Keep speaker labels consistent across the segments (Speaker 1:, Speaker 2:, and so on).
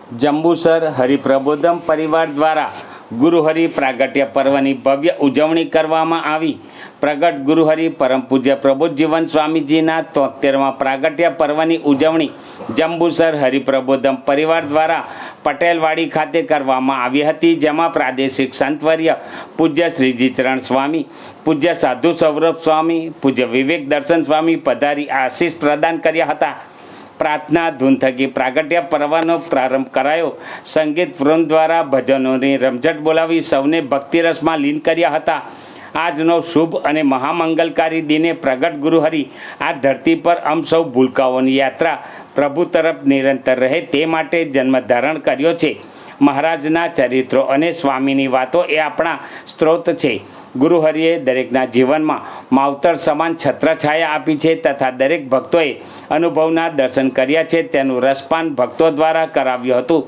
Speaker 1: જંબુસર હરિપ્રબોધમ પરિવાર દ્વારા ગુરુહરિ પ્રાગટ્ય પર્વની ભવ્ય ઉજવણી કરવામાં આવી. પ્રગટ ગુરુહરિ પરમ પૂજ્ય પ્રબોધજીવન સ્વામીજીના 73મા પ્રાગટ્ય પર્વની ઉજવણી જંબુસર હરિપ્રબોધમ પરિવાર દ્વારા પટેલવાડી ખાતે કરવામાં આવી હતી, જેમાં પ્રાદેશિક સંતવર્ય પૂજ્ય શ્રીજી ચરણ સ્વામી, પૂજ્ય સાધુ સૌરભ સ્વામી, પૂજ્ય વિવેક દર્શન સ્વામી પધારી આશીષ પ્રદાન કર્યા હતા. પ્રાર્થના ધૂન થકી પ્રાગટ્ય પર્વનો પ્રારંભ કરાયો. સંગીત વૃંદ દ્વારા ભજનોની રમઝટ બોલાવી સૌને ભક્તિરસમાં લીન કર્યા હતા. આજનો શુભ અને મહામંગલકારી દિને પ્રગટ ગુરુહરિ આ ધરતી પર અમ સૌ ભૂલકાઓની યાત્રા પ્રભુ તરફ નિરંતર રહે તે માટે જન્મ ધારણ કર્યો છે. મહારાજના ચરિત્રો અને સ્વામીની વાતો એ આપણા સ્ત્રોત છે. ગુરુહરિએ દરેકના જીવનમાં માવતર સમાન છત્રછાયા આપી છે તથા દરેક ભક્તોએ અનુભવના દર્શન કર્યા છે. તેનું રસપાન ભક્તો દ્વારા કરાવ્યું હતું.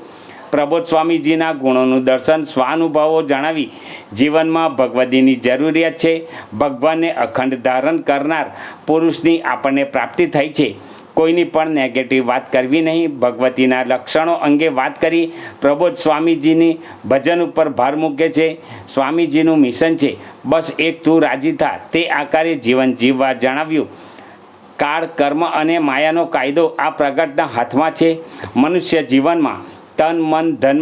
Speaker 1: પ્રબોધ સ્વામીજીના ગુણોનું દર્શન સ્વાનુભવો જણાવી જીવનમાં ભગવદીની જરૂરિયાત છે. ભગવાનને અખંડ ધારણ કરનાર પુરુષની આપણને પ્રાપ્તિ થઈ છે. કોઈની પણ નેગેટિવ વાત કરવી નહીં. ભગવતીના લક્ષણો અંગે વાત કરી પ્રબોધ સ્વામીજીની ભજન ઉપર ભાર મૂકે છે. સ્વામીજીનું મિશન છે બસ એક તું રાજી થા, તે આકારે જીવન જીવવા જણાવ્યું. કાળ, કર્મ અને માયાનો કાયદો આ પ્રગટના હાથમાં છે. મનુષ્ય જીવનમાં તન, મન, ધન,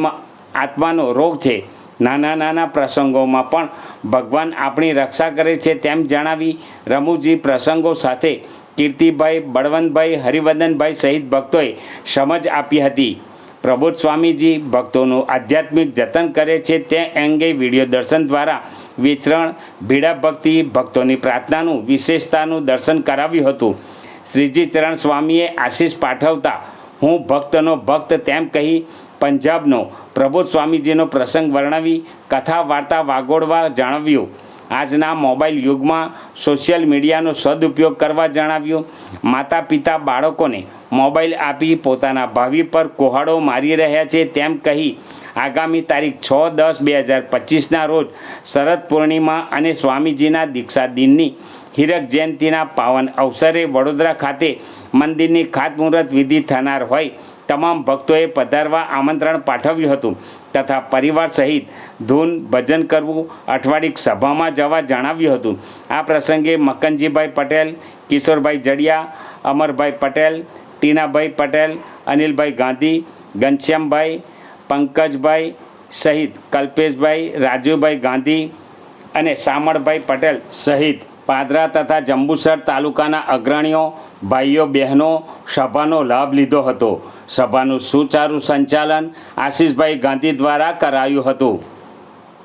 Speaker 1: આત્માનો રોગ છે. નાના નાના પ્રસંગોમાં પણ ભગવાન આપણી રક્ષા કરે છે તેમ જણાવી રમૂજી પ્રસંગો સાથે કીર્તિભાઈ, બળવંતભાઈ, હરિવર્ધનભાઈ સહિત ભક્તોએ સમજ આપી હતી. પ્રબોધ સ્વામીજી ભક્તોનું આધ્યાત્મિક જતન કરે છે તે અંગે વિડીયો દર્શન દ્વારા વિચરણ, ભીડા ભક્તિ, ભક્તોની પ્રાર્થનાનું વિશેષતાનું દર્શન કરાવ્યું હતું. શ્રીજી ચરણ સ્વામીએ આશીષ પાઠવતા હું ભક્તનો ભક્ત તેમ કહી પંજાબનો પ્રબોધ સ્વામીજીનો પ્રસંગ વર્ણવી કથા વાર્તા વાગોળવા જણાવ્યું. આજના મોબાઈલ યુગમાં સોશિયલ મીડિયાનો સદુપયોગ કરવા જણાવ્યું. માતા પિતા બાળકોને મોબાઈલ આપી પોતાના ભાવિ પર કોહાડો મારી રહ્યા છે તેમ કહી આગામી તારીખ 6/10/2025ના રોજ શરદ પૂર્ણિમા અને સ્વામીજીના દીક્ષા દિનની હીરક જયંતિના પાવન અવસરે વડોદરા ખાતે મંદિરની ખાતમુહૂર્ત વિધિ થનાર હોય તમામ ભક્તોએ પધારવા આમંત્રણ પાઠવ્યું હતું તથા પરિવાર સહિત ધૂન ભજન કરવું, અઠવાડિક સભામાં જવા જણાવ્યું હતું. આ પ્રસંગે મક્કનજીભાઈ પટેલ, કિશોરભાઈ જડિયા, અમરભાઈ પટેલ, ટીનાભાઈ પટેલ, અનિલભાઈ ગાંધી, ઘનશ્યામભાઈ, પંકજભાઈ સહિત કલ્પેશભાઈ, રાજુભાઈ ગાંધી અને શામળભાઈ પટેલ સહિત પાદરા તથા જંબુસર તાલુકાના અગ્રણીઓ, ભાઈઓ બહેનો સભાનો લાભ લીધો હતો. સભાનું સુચારુ સંચાલન આશીષભાઈ ગાંધી દ્વારા કરાયું હતું.